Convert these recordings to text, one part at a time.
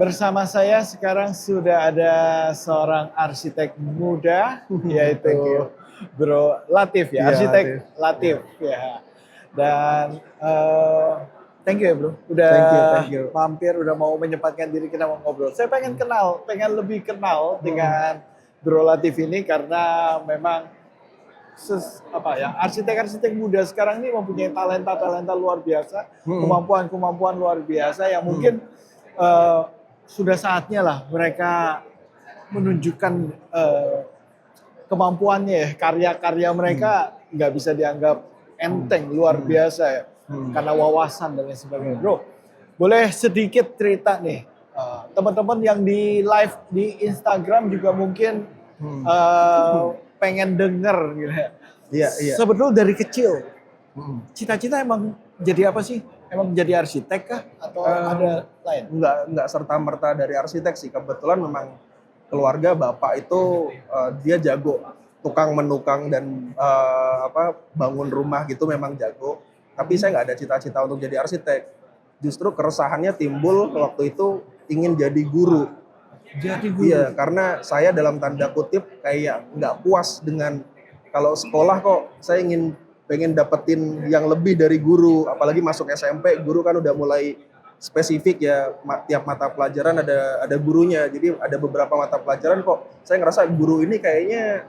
Bersama saya sekarang sudah ada seorang arsitek muda, Thank yaitu you. Bro Latif ya, Iya, arsitek Latif. Latif ya. Dan thank you ya Bro, udah Thank you. mampir, udah mau menyempatkan diri kita mau ngobrol. Saya pengen lebih kenal dengan Bro Latif ini karena memang arsitek-arsitek muda sekarang ini mempunyai talenta-talenta luar biasa, kemampuan-kemampuan luar biasa yang mungkin sudah saatnya lah mereka menunjukkan kemampuannya ya, karya-karya mereka nggak bisa dianggap enteng, luar biasa ya, karena wawasan dan lain sebagainya. Bro, boleh sedikit cerita nih, teman-teman yang di live di Instagram juga mungkin pengen denger gitu ya. Iya. Sebetulnya dari kecil, cita-cita emang jadi apa sih? Emang jadi arsitek kah? Atau ada lain? Enggak serta-merta dari arsitek sih. Kebetulan memang keluarga bapak itu dia jago tukang menukang dan bangun rumah gitu memang jago. Tapi saya nggak ada cita-cita untuk jadi arsitek. Justru keresahannya timbul waktu itu ingin jadi guru. Jadi guru? Iya, karena saya dalam tanda kutip kayak nggak puas dengan kalau sekolah kok saya pengen dapetin yang lebih dari guru, apalagi masuk SMP guru kan udah mulai spesifik ya, tiap mata pelajaran ada gurunya. Jadi ada beberapa mata pelajaran kok saya ngerasa guru ini kayaknya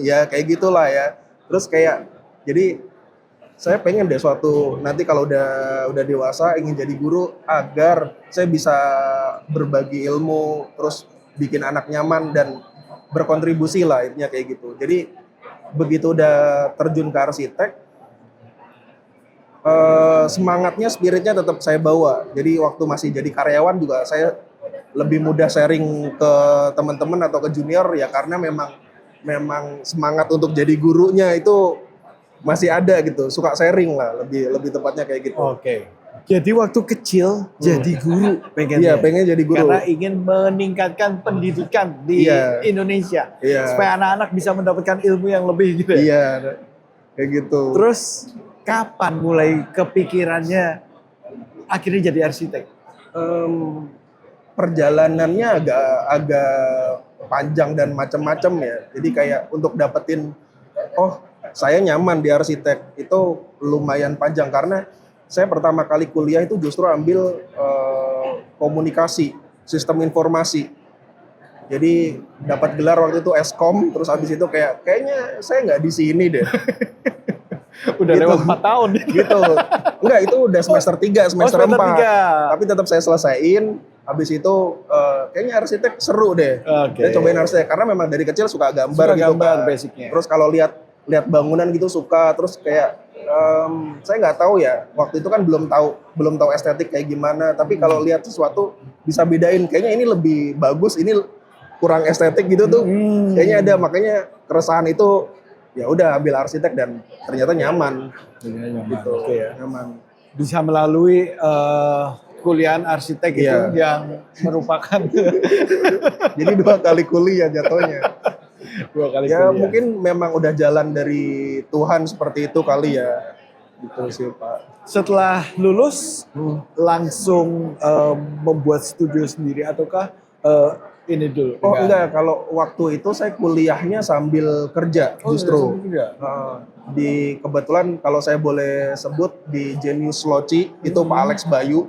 ya kayak gitulah ya. Terus kayak jadi saya pengen deh suatu nanti kalau udah dewasa ingin jadi guru agar saya bisa berbagi ilmu, terus bikin anak nyaman dan berkontribusi lah, intinya kayak gitu. Jadi begitu udah terjun ke arsitek, semangatnya, spiritnya tetap saya bawa. Jadi waktu masih jadi karyawan juga saya lebih mudah sharing ke teman-teman atau ke junior ya, karena memang semangat untuk jadi gurunya itu masih ada gitu. Suka sharing lah, lebih tepatnya kayak gitu. Oke. Jadi waktu kecil jadi guru pengennya. Iya, pengen jadi guru. Karena ingin meningkatkan pendidikan di Indonesia. Supaya anak-anak bisa mendapatkan ilmu yang lebih gitu ya. Iya, kayak gitu. Terus kapan mulai kepikirannya akhirnya jadi arsitek? Perjalanannya agak panjang dan macam-macam ya. Jadi kayak untuk dapetin saya nyaman di arsitek itu lumayan panjang, karena saya pertama kali kuliah itu justru ambil komunikasi, sistem informasi. Jadi dapat gelar waktu itu Eskom, terus habis itu kayaknya saya nggak di sini deh. Udah gitu. Lewat 4 tahun gitu. Enggak, itu udah semester 3, semester 4. Tapi tetap saya selesaiin. Habis itu kayaknya arsitek seru deh. Saya cobain arsitek karena memang dari kecil suka gambar gitu kan. Basicnya. Terus kalau lihat bangunan gitu suka, terus kayak saya nggak tahu ya, waktu itu kan belum tahu estetik kayak gimana, tapi kalau lihat sesuatu bisa bedain, kayaknya ini lebih bagus, ini kurang estetik gitu tuh. Kayaknya ada, makanya keresahan itu ya udah ambil arsitek dan ternyata nyaman. Gitu. Okay, ya. Nyaman. Bisa melalui kuliahan arsitek itu yang merupakan jadi 2 kali kuliah jatuhnya. 2 kali ya kuliah. Mungkin memang udah jalan dari Tuhan seperti itu kali ya, gitu sih Pak. Setelah lulus langsung membuat studio sendiri ataukah ini dulu? Enggak, kalau waktu itu saya kuliahnya sambil kerja justru. Kebetulan kalau saya boleh sebut di Genius Loci itu Pak Alex Bayu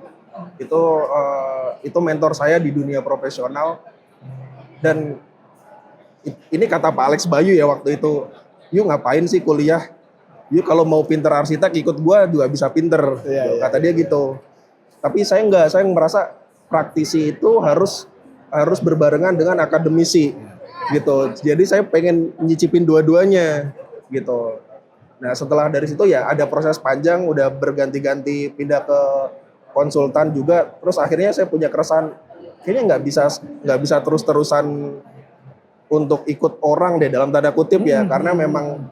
itu mentor saya di dunia profesional. Dan ini kata Pak Alex Bayu ya waktu itu, yuk ngapain sih kuliah? Yuk kalau mau pinter arsitek ikut gua juga bisa pinter. Kata dia gitu. Tapi saya enggak, saya merasa praktisi itu harus berbarengan dengan akademisi gitu. Jadi saya pengen nyicipin dua-duanya gitu. Nah setelah dari situ ya ada proses panjang, udah berganti-ganti pindah ke konsultan juga. Terus akhirnya saya punya keresahan, kayaknya nggak bisa terus-terusan untuk ikut orang deh dalam tanda kutip ya, karena memang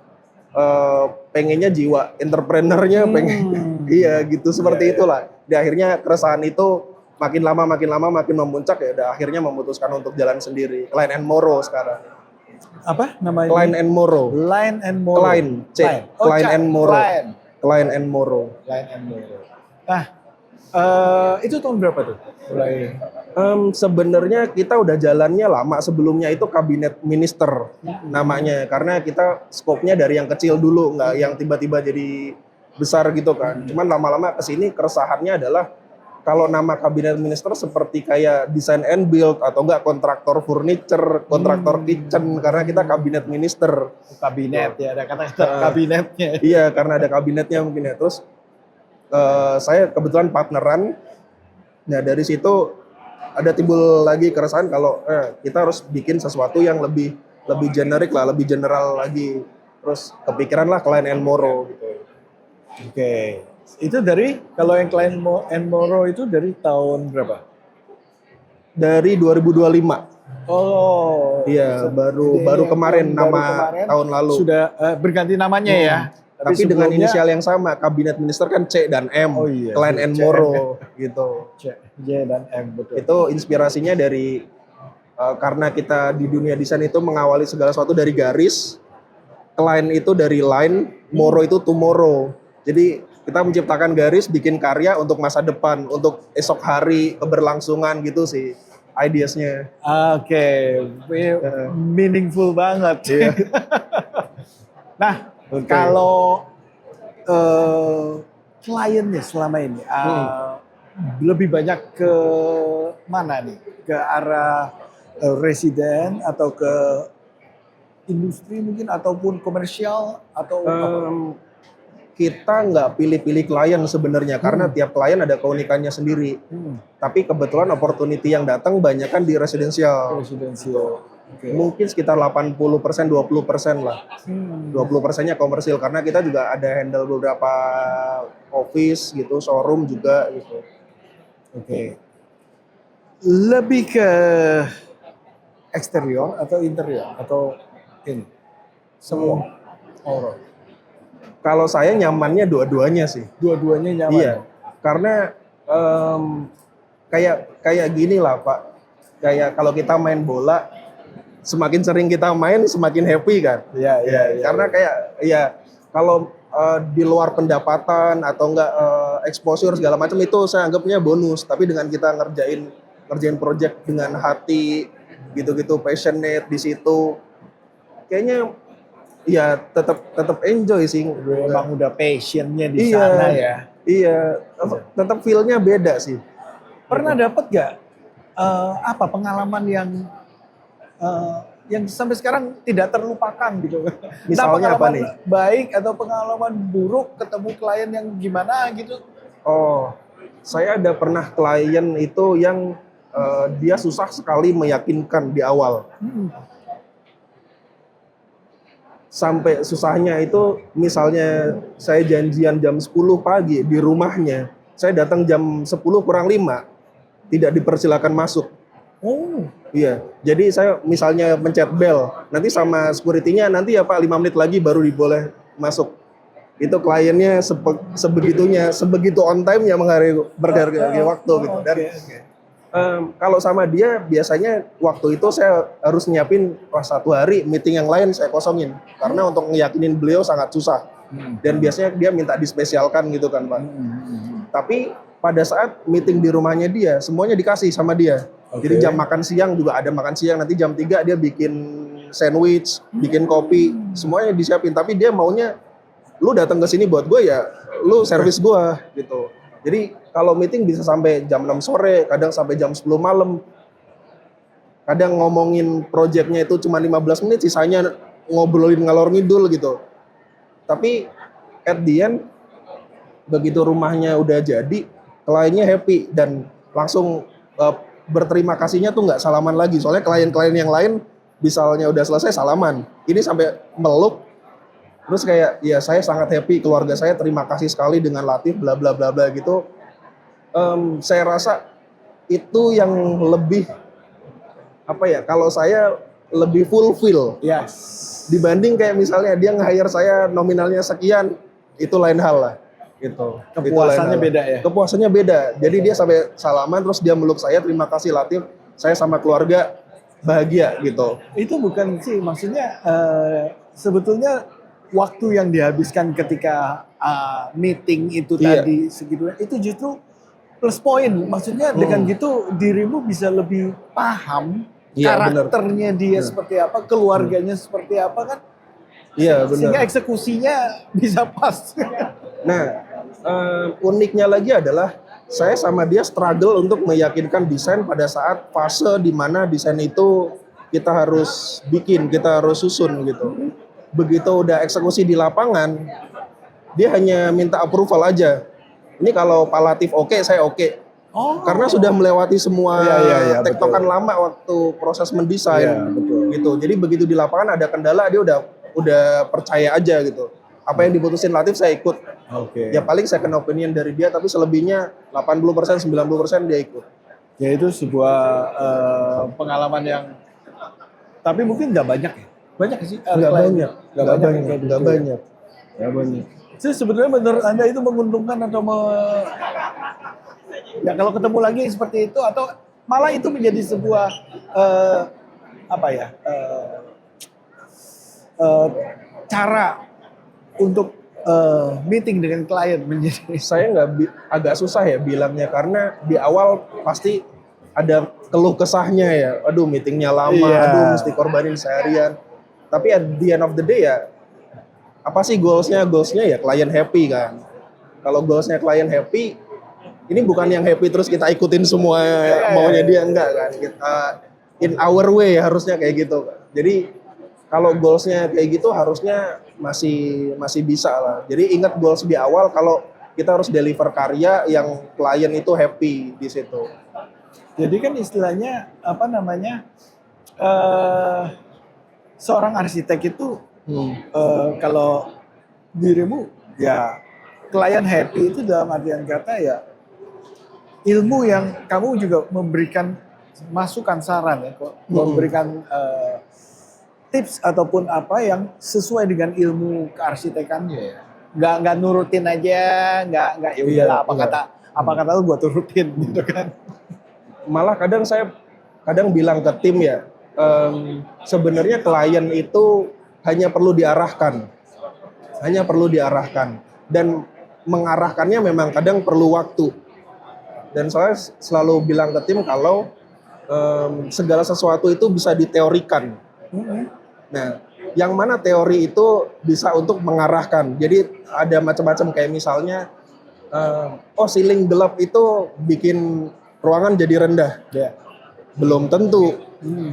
pengennya jiwa entrepreneurnya iya gitu, seperti itulah. Di akhirnya keresahan itu makin lama makin memuncak ya, udah akhirnya memutuskan untuk jalan sendiri. Klein and Moro sekarang. Apa namanya? Klein and Moro. Klein and Moro. Klein and Moro. Klein and Moro. Nah, Itu tahun berapa tuh? Mulai. Sebenarnya kita udah jalannya lama, sebelumnya itu kabinet minister namanya, karena kita skopnya dari yang kecil dulu, nggak yang tiba-tiba jadi besar gitu kan. Cuman lama-lama kesini keresahannya adalah kalau nama kabinet minister seperti kayak design and build atau enggak kontraktor furniture, kontraktor kitchen, karena kita kabinet minister. Kabinet ya, ada kata-kata kabinetnya. Iya, karena ada kabinetnya mungkin ya. Terus saya kebetulan partneran. Nah dari situ ada timbul lagi keresahan kalau kita harus bikin sesuatu yang lebih generik lah, lebih general lagi. Terus kepikiran lah Klein and Moro gitu. Oke. Itu dari, kalau yang Klein and Moro itu dari tahun berapa? Dari 2025. Oh. Iya, Jadi baru yang kemarin nama kemarin tahun lalu. Sudah berganti namanya ya. Tapi dengan inisial yang sama, kabinet minister kan C dan M, Oh iya, Klein and C, Moro gitu. J dan M, betul. Itu inspirasinya dari karena kita di dunia desain itu mengawali segala sesuatu dari garis, Klein itu dari line, Moro itu tomorrow. Jadi kita menciptakan garis, bikin karya untuk masa depan, untuk esok hari, keberlangsungan gitu sih ideasnya. Oke, meaningful banget. Iya. Nah, kalau kliennya selama ini lebih banyak ke mana nih? Ke arah residen atau ke industri mungkin ataupun komersial atau kita nggak pilih-pilih klien sebenarnya karena tiap klien ada keunikannya sendiri. Tapi kebetulan opportunity yang datang banyak kan di residensial. Okay. Mungkin sekitar 80%, 20% lah. 20%-nya komersil karena kita juga ada handle beberapa office gitu, showroom juga gitu. Oke. Lebih ke eksterior atau interior atau ini? Semua. Kalau saya nyamannya dua-duanya sih. Dua-duanya nyaman. Iya. Karena kayak gini lah Pak. Kayak kalau kita main bola, semakin sering kita main semakin happy kan. Iya. Karena kayak ya kalau di luar pendapatan atau enggak exposure segala macam itu saya anggapnya bonus. Tapi dengan kita ngerjain project dengan hati gitu-gitu, passionate di situ, kayaknya ya tetap enjoy sih. Memang udah passionnya di sana ya. Iya, tetap feel-nya beda sih. Pernah dapat gak apa pengalaman yang sampai sekarang tidak terlupakan gitu? Misalnya apa nih? Baik atau pengalaman buruk ketemu klien yang gimana gitu? Oh, saya ada pernah klien itu yang dia susah sekali meyakinkan di awal. Sampai susahnya itu misalnya saya janjian jam 10 pagi di rumahnya, saya datang jam 10 kurang 5, tidak dipersilakan masuk. Oh. Iya, jadi saya misalnya mencet bel, nanti sama security-nya nanti ya Pak 5 menit lagi baru diboleh masuk. Itu kliennya sebegitunya, sebegitu on time ya berhargai waktu gitu. Dan kalau sama dia biasanya waktu itu saya harus nyiapin satu hari meeting yang lain saya kosongin karena untuk ngeyakinin beliau sangat susah dan biasanya dia minta dispesialkan gitu kan Pak. Tapi pada saat meeting di rumahnya dia semuanya dikasih sama dia. Jadi jam makan siang juga ada makan siang, nanti jam 3 dia bikin sandwich, bikin kopi, semuanya disiapin. Tapi dia maunya lu datang ke sini buat gue ya, lu servis gue gitu. Jadi kalau meeting bisa sampai jam 6 sore, kadang sampai jam 10 malam. Kadang ngomongin proyeknya itu cuma 15 menit, sisanya ngobrolin ngalor ngidul gitu. Tapi at the end, begitu rumahnya udah jadi, kliennya happy dan langsung berterima kasihnya tuh nggak salaman lagi. Soalnya klien-klien yang lain misalnya udah selesai salaman. Ini sampai meluk. Terus kayak ya saya sangat happy, keluarga saya terima kasih sekali dengan Latif bla bla bla bla gitu. Saya rasa itu yang lebih apa ya? Kalau saya lebih fulfill. Yes. Dibanding kayak misalnya dia nge-hire saya nominalnya sekian, itu lain hal lah. Gitu. Kepuasannya beda ya. Kepuasannya beda. Jadi dia sampai salaman terus dia meluk saya, terima kasih Latif. Saya sama keluarga bahagia gitu. Itu bukan sih maksudnya sebetulnya waktu yang dihabiskan ketika meeting itu tadi segitu itu justru plus point. Maksudnya dengan gitu dirimu bisa lebih paham Iya, karakternya dia seperti apa, keluarganya seperti apa kan. Iya Sehingga benar. eksekusinya bisa pas. Nah, uniknya lagi adalah saya sama dia struggle untuk meyakinkan desain pada saat fase di mana desain itu kita harus bikin, kita harus susun gitu. Begitu udah eksekusi di lapangan, dia hanya minta approval aja. Ini kalau Pak Latif oke, saya oke. Oh. Karena sudah melewati semua Iya, tektokan betul. lama waktu proses mendesain Iya, betul. gitu. Jadi begitu di lapangan ada kendala, dia udah percaya aja gitu. Apa yang diputusin Latif saya ikut. Oke. Ya paling second opinion dari dia, tapi selebihnya 80% 90% dia ikut. Ya itu sebuah pengalaman yang tapi mungkin nggak banyak ya. Banyak nggak sih? Nggak banyak, Nggak banyak. Kayak gitu nggak ya? banyak. Nggak banyak. Jadi sebenarnya menurut Anda itu menguntungkan atau ya kalau ketemu lagi seperti itu atau malah itu menjadi sebuah apa ya? Cara untuk meeting dengan klien menjadi Saya agak susah ya bilangnya karena di awal pasti ada keluh kesahnya ya. Aduh meetingnya lama, Iya. aduh mesti korbanin seharian. Tapi at the end of the day ya apa sih goalsnya? Goalsnya ya klien happy kan. Kalau goalsnya klien happy, ini bukan yang happy terus kita ikutin semua maunya dia, enggak kan. Kita in our way harusnya kayak gitu. Jadi kalau goalsnya kayak gitu harusnya masih bisa lah. Jadi ingat goals di awal kalau kita harus deliver karya yang klien itu happy di situ. Jadi kan istilahnya apa namanya seorang arsitek itu kalau dirimu ya klien happy itu dalam artian kata ya ilmu yang kamu juga memberikan masukan saran ya kok memberikan tips ataupun apa yang sesuai dengan ilmu kearsitekannya ya nggak nurutin aja nggak ya udahlah apa kata lu gua turutin gitu kan. Malah saya kadang bilang ke tim ya, sebenarnya klien itu hanya perlu diarahkan dan mengarahkannya memang kadang perlu waktu. Dan saya selalu bilang ke tim kalau segala sesuatu itu bisa diteorikan. Nah, yang mana teori itu bisa untuk mengarahkan. Jadi ada macam-macam kayak misalnya, ceiling gelap itu bikin ruangan jadi rendah. Ya. Belum tentu.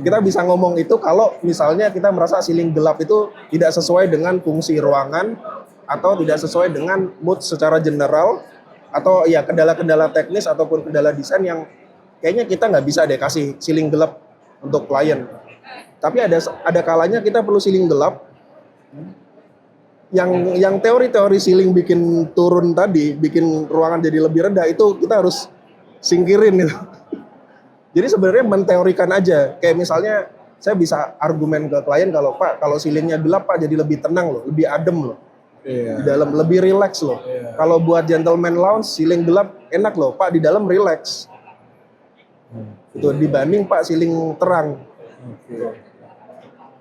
Kita bisa ngomong itu kalau misalnya kita merasa ceiling gelap itu tidak sesuai dengan fungsi ruangan atau tidak sesuai dengan mood secara general atau ya kendala-kendala teknis ataupun kendala desain yang kayaknya kita nggak bisa deh kasih ceiling gelap untuk klien. Tapi ada kalanya kita perlu ceiling gelap yang teori-teori ceiling bikin turun tadi, bikin ruangan jadi lebih rendah itu kita harus singkirin itu. Jadi sebenarnya menteorikan aja. Kayak misalnya saya bisa argumen ke klien kalau Pak, kalau ceilingnya gelap Pak jadi lebih tenang loh, lebih adem loh. Iya. Di dalam lebih relax loh. Iya. Kalau buat gentleman lounge ceiling gelap enak loh, Pak di dalam relax. Itu dibanding Pak ceiling terang.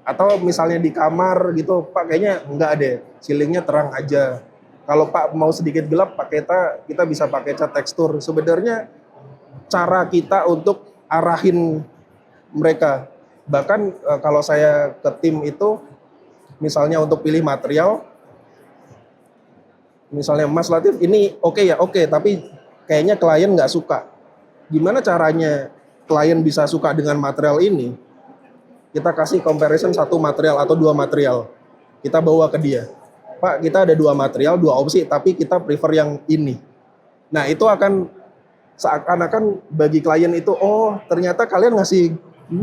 Atau misalnya di kamar gitu, Pak kayaknya enggak deh, ceilingnya terang aja. Kalau Pak mau sedikit gelap, kita bisa pakai cat tekstur. Sebenarnya cara kita untuk arahin mereka. Bahkan kalau saya ke tim itu, misalnya untuk pilih material, misalnya Mas Latif ini oke ya, oke, tapi kayaknya klien nggak suka. Gimana caranya klien bisa suka dengan material ini? Kita kasih comparison satu material atau dua material. Kita bawa ke dia. Pak, kita ada dua material, dua opsi, tapi kita prefer yang ini. Nah, itu akan seakan-akan bagi klien itu, oh ternyata kalian ngasih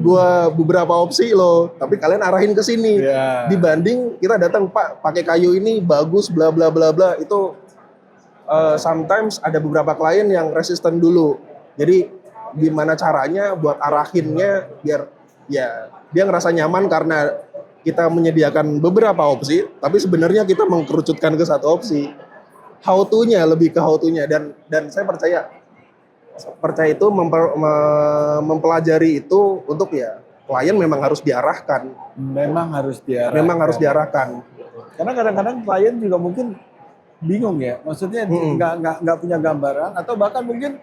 gua beberapa opsi loh, tapi kalian arahin ke sini. Yeah. Dibanding kita datang, Pak, pakai kayu ini bagus, bla bla bla bla, itu sometimes ada beberapa klien yang resisten dulu. Jadi gimana caranya buat arahinnya biar ya dia ngerasa nyaman karena kita menyediakan beberapa opsi, tapi sebenarnya kita mengkerucutkan ke satu opsi. How to-nya, lebih ke how to-nya, dan saya percaya itu mempelajari itu untuk ya klien memang harus diarahkan. Memang harus diarahkan. Memang harus diarahkan. Karena kadang-kadang klien juga mungkin bingung ya. Maksudnya nggak punya gambaran atau bahkan mungkin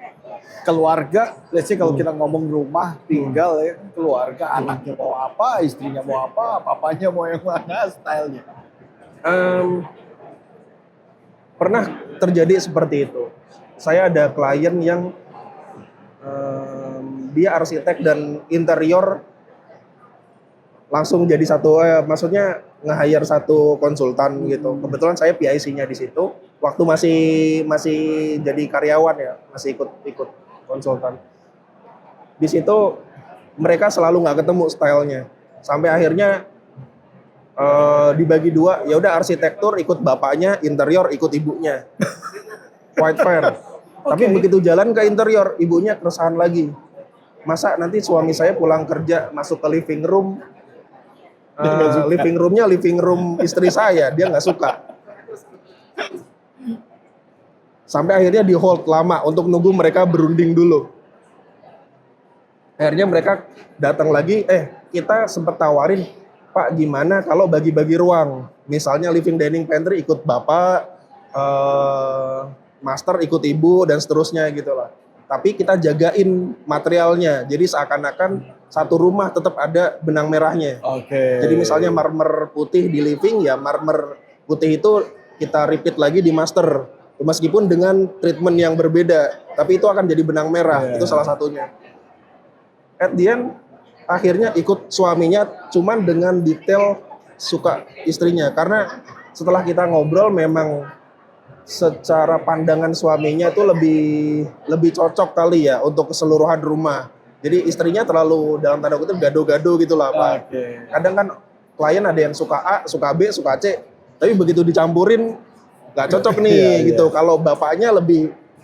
keluarga, let's say kalau kita ngomong rumah tinggal ya, keluarga anaknya mau apa, istrinya mau apa, papanya mau yang mana, stylenya. Pernah terjadi seperti itu. Saya ada klien yang dia arsitek dan interior langsung jadi satu, maksudnya nge-hire satu konsultan gitu. Kebetulan saya PIC-nya di situ. Waktu masih jadi karyawan ya, masih ikut konsultan. Di situ mereka selalu nggak ketemu stylenya. Sampai akhirnya dibagi dua, ya udah arsitektur ikut bapaknya, interior ikut ibunya. Quite fair. Tapi begitu jalan ke interior, ibunya keresahan lagi. Masa nanti suami saya pulang kerja masuk ke living room, living roomnya living room istri saya, dia nggak suka. Sampai akhirnya di hold lama untuk nunggu mereka berunding dulu. Akhirnya mereka datang lagi, kita sempat tawarin, Pak gimana kalau bagi-bagi ruang, misalnya living dining pantry ikut bapak, master ikut ibu dan seterusnya gitu lah. Tapi kita jagain materialnya, jadi seakan-akan satu rumah tetap ada benang merahnya. Oke. Jadi misalnya marmer putih di living, ya marmer putih itu kita repeat lagi di master, meskipun dengan treatment yang berbeda, tapi itu akan jadi benang merah. Itu salah satunya. At the end, akhirnya ikut suaminya, cuman dengan detail suka istrinya, karena setelah kita ngobrol memang secara pandangan suaminya itu lebih cocok kali ya untuk keseluruhan rumah. Jadi istrinya terlalu dalam tanda kutip gado-gado gitu lah Pak. Kadang kan klien ada yang suka A, suka B, suka C, tapi begitu dicampurin nggak cocok nih gitu. Kalau bapaknya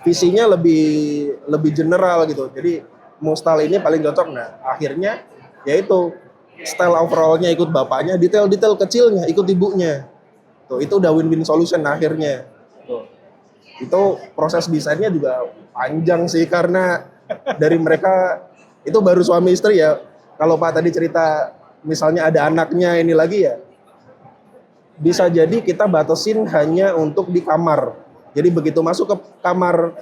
visinya lebih general gitu. Jadi mau style ini paling cocok. Nah akhirnya yaitu style overallnya ikut bapaknya, detail-detail kecilnya ikut ibunya. Tuh itu udah win-win solution akhirnya. Tuh. Itu proses desainnya juga panjang sih, karena dari mereka itu baru suami istri ya. Kalau Pak tadi cerita misalnya ada anaknya ini lagi ya, bisa jadi kita batasin hanya untuk di kamar. Jadi begitu masuk ke kamar,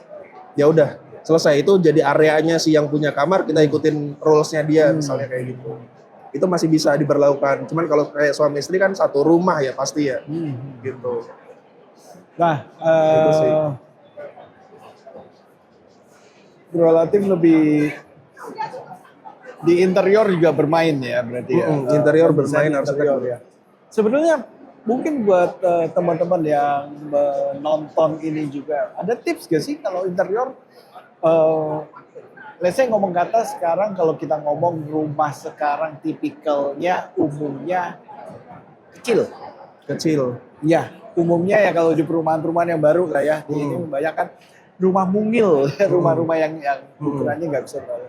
ya udah selesai, itu jadi areanya si yang punya kamar, kita ikutin rules-nya dia misalnya kayak gitu. Itu masih bisa diberlakukan. Cuman kalau kayak suami istri kan satu rumah ya pasti ya. Gitu. Nah, Itu sih. Bro Latif lebih di interior juga bermain ya berarti ya. Interior Desain bermain arsitektur ya. Sebenarnya mungkin buat teman-teman yang menonton ini juga ada tips gak sih kalau interior? Let's say ngomong kata sekarang, kalau kita ngomong rumah sekarang tipikalnya umumnya kecil. Ya, umumnya ya kalau di perumahan-perumahan yang baru lah ya, ini membayangkan rumah mungil, rumah-rumah yang ukurannya nggak bisa terlalu.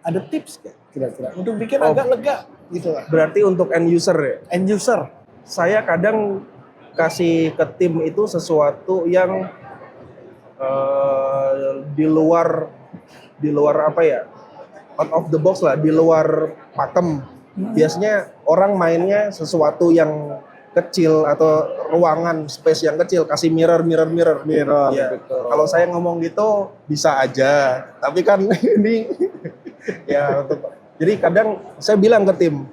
Ada tips nggak kira-kira untuk bikin agak lega gitu lah? Berarti untuk end user ya? End user. Saya kadang kasih ke tim itu sesuatu yang di luar apa ya, out of the box lah, di luar pakem. Biasanya orang mainnya sesuatu yang kecil atau ruangan space yang kecil, kasih mirror. Ya. Kalau saya ngomong gitu bisa aja, tapi kan ini ya jadi kadang saya bilang ke tim,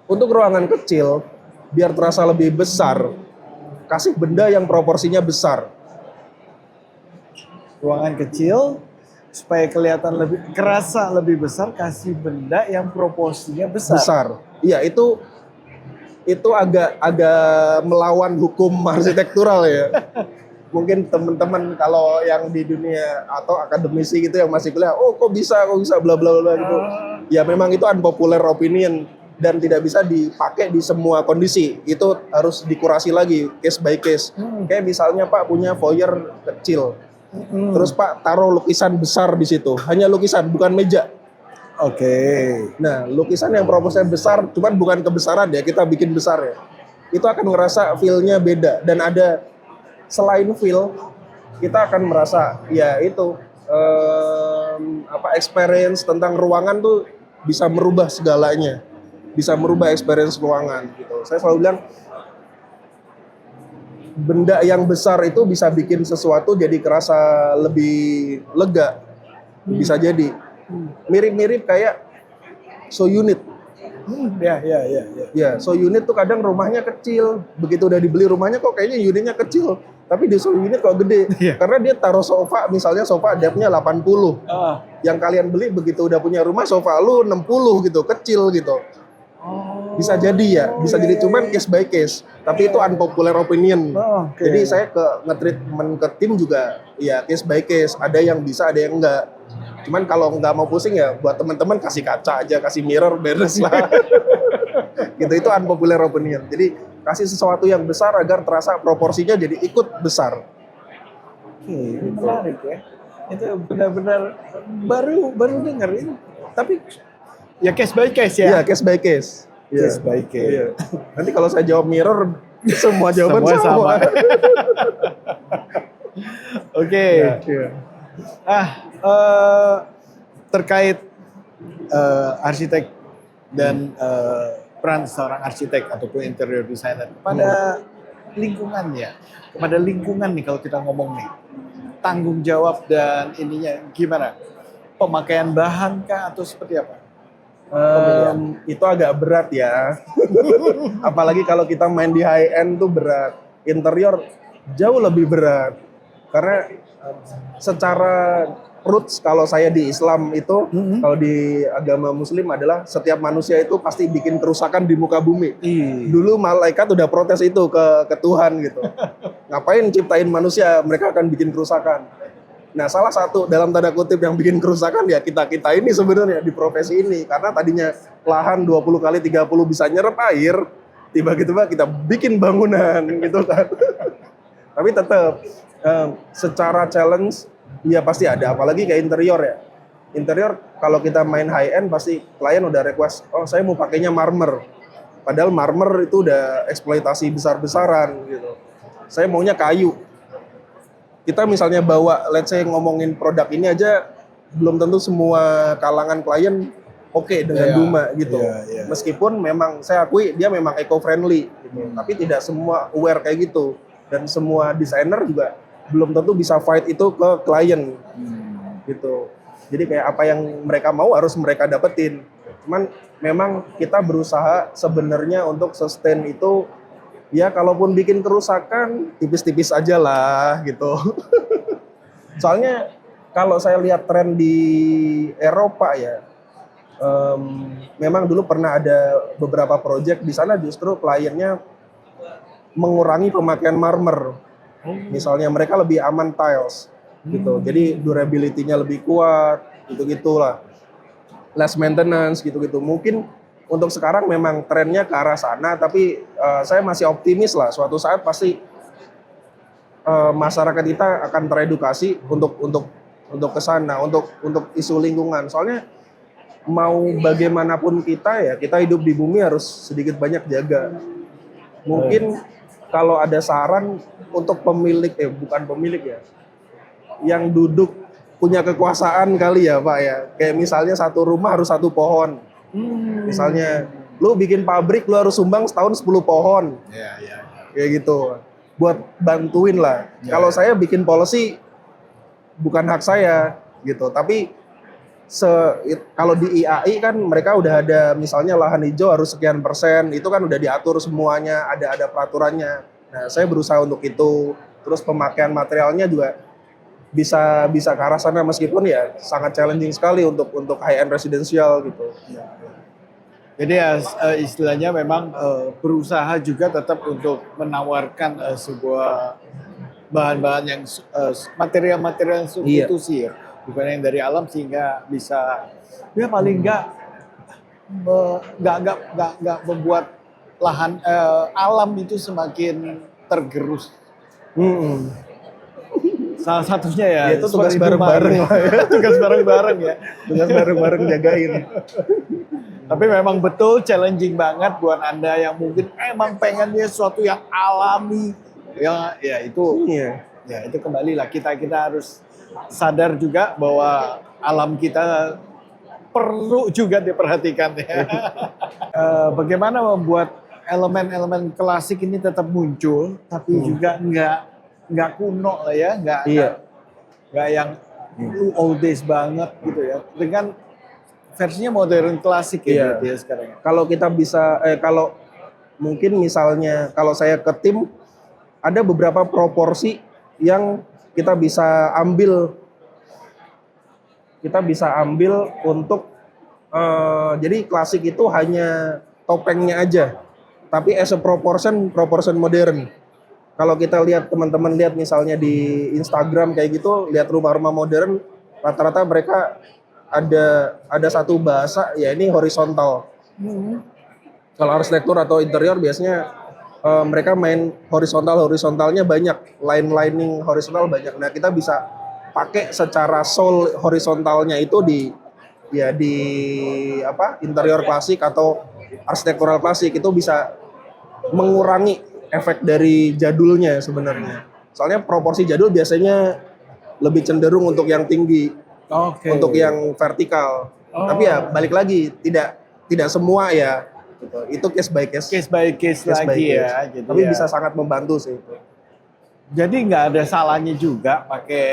untuk ruangan kecil biar terasa lebih besar, kasih benda yang proporsinya besar. Ruangan kecil supaya kelihatan kerasa lebih besar, kasih benda yang proporsinya besar. Iya, itu agak melawan hukum arsitektural ya. Mungkin teman-teman kalau yang di dunia atau akademisi gitu yang masih kuliah, kok bisa bla bla bla gitu. Ya memang itu unpopular opinion dan tidak bisa dipakai di semua kondisi. Itu harus dikurasi lagi case by case. Kayak misalnya Pak punya foyer kecil. Terus Pak taruh lukisan besar di situ, hanya lukisan bukan meja. Oke. Nah, lukisan yang proporsinya besar, cuman bukan kebesaran ya, kita bikin besar ya. Itu akan ngerasa feel-nya beda, dan ada selain feel, kita akan merasa ya itu experience tentang ruangan tuh bisa merubah segalanya, bisa merubah experience ruangan gitu. Saya selalu bilang benda yang besar itu bisa bikin sesuatu jadi kerasa lebih lega. Bisa jadi. Mirip-mirip kayak So Unit. Ya. Ya, So Unit tuh kadang rumahnya kecil. Begitu udah dibeli rumahnya kok kayaknya unitnya kecil. Tapi di So Unit kok gede. Iya. Karena dia taruh sofa, misalnya sofa depth-nya 80. Ah. Yang kalian beli begitu udah punya rumah, sofa lu 60 gitu, kecil gitu. Bisa jadi ya, bisa jadi cuman case by case. Tapi itu unpopular opinion. Oke. Jadi saya nge-treatment ke tim juga ya case by case. Ada yang bisa, ada yang enggak. Cuman kalau nggak mau pusing ya buat teman-teman kasih kaca aja, kasih mirror, beres lah. Gitu, itu unpopular opinion. Jadi kasih sesuatu yang besar agar terasa proporsinya jadi ikut besar. Ini menarik ya. Itu benar-benar baru dengar ini. Tapi ya case by case ya. Iya, case by case. Case by case. Iya. Nanti kalau saya jawab mirror, semua jawaban Semua sama. sama. Oke. Iya. Terkait arsitek dan peran seorang arsitek ataupun interior designer kepada lingkungannya, kepada lingkungan nih kalau kita ngomong nih, tanggung jawab dan ininya gimana? Pemakaian bahan kah atau seperti apa? Itu agak berat ya. Apalagi kalau kita main di high end tuh berat. Interior jauh lebih berat. Karena secara roots kalau saya di Islam itu, kalau di agama Muslim adalah setiap manusia itu pasti bikin kerusakan di muka bumi. Dulu malaikat udah protes itu ke Tuhan gitu. Ngapain ciptain manusia, mereka akan bikin kerusakan. Nah, salah satu dalam tanda kutip yang bikin kerusakan ya kita ini sebenarnya di profesi ini. Karena tadinya lahan 20 kali 30 bisa nyerap air, tiba-tiba kita bikin bangunan gitu kan. Tapi tetap secara challenge ya pasti ada, apalagi kayak interior ya. Interior kalau kita main high end pasti klien udah request, oh saya mau pakainya marmer. Padahal marmer itu udah eksploitasi besar-besaran gitu. Saya maunya kayu. Kita misalnya bawa, let's say ngomongin produk ini aja, belum tentu semua kalangan klien oke dengan Duma gitu. Meskipun memang saya akui dia memang eco-friendly gitu. Tapi tidak semua aware kayak gitu. Dan semua desainer juga belum tentu bisa fight itu ke klien gitu. Jadi kayak apa yang mereka mau harus mereka dapetin. Cuman memang kita berusaha sebenarnya untuk sustain itu. Ya kalaupun bikin kerusakan tipis-tipis aja lah gitu. Soalnya kalau saya lihat tren di Eropa ya, memang dulu pernah ada beberapa project di sana justru kliennya mengurangi pemakaian marmer. Misalnya mereka lebih aman tiles gitu. Jadi durability-nya lebih kuat, gitu-gitulah. Less maintenance gitu-gitu. Mungkin untuk sekarang memang trennya ke arah sana, tapi saya masih optimis lah suatu saat pasti masyarakat kita akan teredukasi untuk ke sana, untuk isu lingkungan. Soalnya mau bagaimanapun kita ya, kita hidup di bumi harus sedikit banyak jaga. Mungkin kalau ada saran untuk pemilik, bukan pemilik ya, yang duduk punya kekuasaan kali ya Pak ya, kayak misalnya satu rumah harus satu pohon. Misalnya, lu bikin pabrik, lu harus sumbang setahun 10 pohon. Kayak gitu. Buat bantuin lah. Kalau saya bikin policy, bukan hak saya, gitu. Tapi, kalau di IAI kan mereka udah ada, misalnya lahan hijau harus sekian %, itu kan udah diatur semuanya, ada peraturannya. Nah, saya berusaha untuk itu. Terus pemakaian materialnya juga bisa ke arah sana, meskipun ya sangat challenging sekali untuk high end residential gitu. Jadi ya istilahnya memang berusaha juga tetap untuk menawarkan sebuah bahan-bahan yang material-material yang substitusi ya, bukan yang dari alam, sehingga bisa ya paling nggak membuat lahan alam itu semakin tergerus. Salah satunya ya itu tugas bareng-bareng lah ya. Tugas bareng-bareng ya. Tugas bareng-bareng jagain. Tapi memang betul challenging banget buat Anda yang mungkin emang pengennya sesuatu yang alami. Ya itu. Ya itu kembali lah kita harus sadar juga bahwa alam kita perlu juga diperhatikan ya. Bagaimana membuat elemen-elemen klasik ini tetap muncul, tapi juga nggak kuno lah ya, Iya. nggak yang old days banget gitu ya. Dengan versinya modern klasik ya Iya. berarti ya sekarang. Ya. Kalau kita bisa, kalau mungkin misalnya kalau saya ke tim, ada beberapa proporsi yang kita bisa ambil untuk jadi klasik itu hanya topengnya aja, tapi as a proportion modern. Kalau kita lihat teman-teman lihat misalnya di Instagram kayak gitu, lihat rumah-rumah modern, rata-rata mereka ada satu bahasa, ya ini horizontal. Kalau arsitektur atau interior biasanya mereka main horizontalnya banyak, lining horizontal banyak. Nah kita bisa pakai secara soul horizontalnya itu di interior klasik atau arsitektural klasik, itu bisa mengurangi efek dari jadulnya sebenarnya. Soalnya proporsi jadul biasanya lebih cenderung untuk yang tinggi, untuk yang vertikal. Tapi ya balik lagi, tidak semua ya. Gitu. Itu case by case Lagi ya. Jadi tapi ya. bisa sangat membantu sih itu. Jadi nggak ada salahnya juga pakai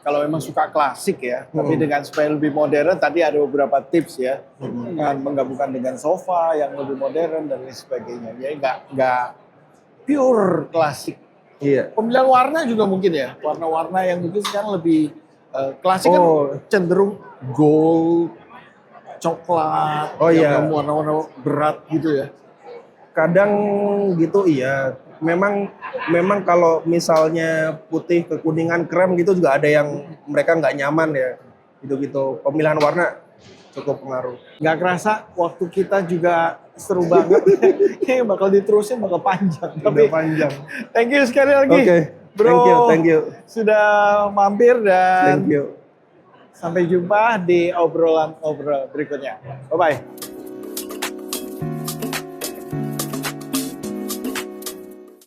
kalau memang suka klasik ya, tapi dengan supaya lebih modern tadi ada beberapa tips ya, dengan menggabungkan dengan sofa yang lebih modern dan lain sebagainya. Jadi nggak pure klasik. Iya. Pemilihan warna juga mungkin ya, warna-warna yang mungkin sekarang lebih klasik kan cenderung gold, coklat, yang warna-warna berat gitu ya. Kadang gitu iya. Memang kalau misalnya putih kekuningan krem gitu juga ada yang mereka nggak nyaman ya. Gitu. Pemilihan warna cukup pengaruh. Nggak kerasa waktu kita juga seru banget. Kayaknya bakal diterusin bakal panjang. Udah panjang. Thank you sekali lagi. Oke. Bro. Thank you. Sudah mampir dan Thank you. sampai jumpa di obrolan berikutnya. Bye bye.